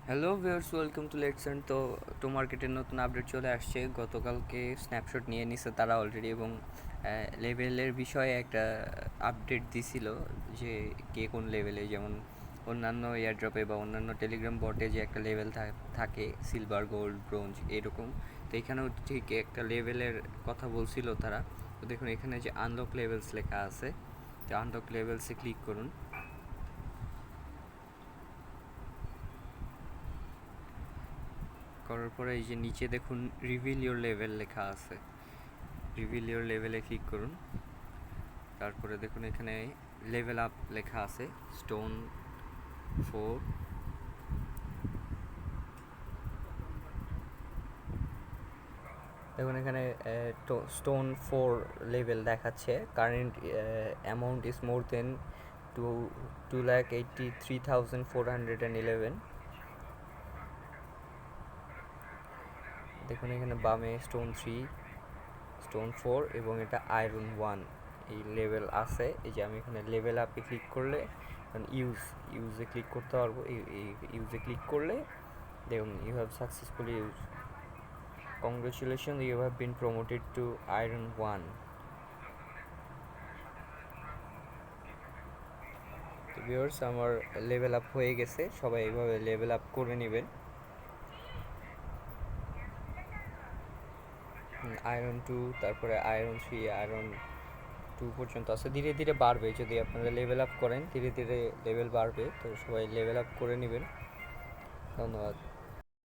Hello viewers, welcome to লেটসন। তো মার্কেটের নতুন আপডেট চলে আসছে। গতকালকে স্ন্যাপশট নিয়ে নিছে তারা অলরেডি, এবং লেভেলের বিষয়ে একটা আপডেট দিছিল যে কে কোন লেভেলে, যেমন অন্যান্য এয়ারড্রপে বা অন্যান্য টেলিগ্রাম বটে যে একটা লেভেল থাকে, সিলভার, গোল্ড, ব্রোঞ্জ এরকম। তো এখানেও ঠিক একটা লেভেলের কথা বলছিল তারা। তো দেখুন এখানে যে আনলক লেভেলস লেখা আছে, তো আনলক লেভেলসে ক্লিক করুন। করার পরে এই যে নিচে দেখুন রিভিল ইওর লেভেল লেখা আছে, রিভিল ইওর লেভেলে ক্লিক করুন। তারপরে দেখুন এখানে লেভেল আপ লেখা আছে, স্টোন 4। দেখুন এখানে স্টোন 4 লেভেল দেখাচ্ছে। কারেন্ট অ্যামাউন্ট ইজ মোর দেন 2,83,411। দেখুন এখানে বামে স্টোন 3, স্টোন 4 এবং এটা আয়রন 1 এই লেভেল আছে। এই যে আমি এখানে লেভেল আপে ক্লিক করলে ইউজে ক্লিক করতে পারবো। ইউজে ক্লিক করলে দেখুন you have successfully use, congratulation, you have been promoted to iron 1। তো ভিউয়ার্স, আমার লেভেল আপ হয়ে গেছে। সবাই এইভাবে লেভেল আপ করে নেবেন। আয়রন 2, তারপরে আয়রন 3, আয়রন 2 পর্যন্ত আছে। ধীরে ধীরে বাড়বে, যদি আপনারা লেভেল আপ করেন ধীরে ধীরে লেভেল বাড়বে। তো সবাই লেভেল আপ করে নেবেন। ধন্যবাদ।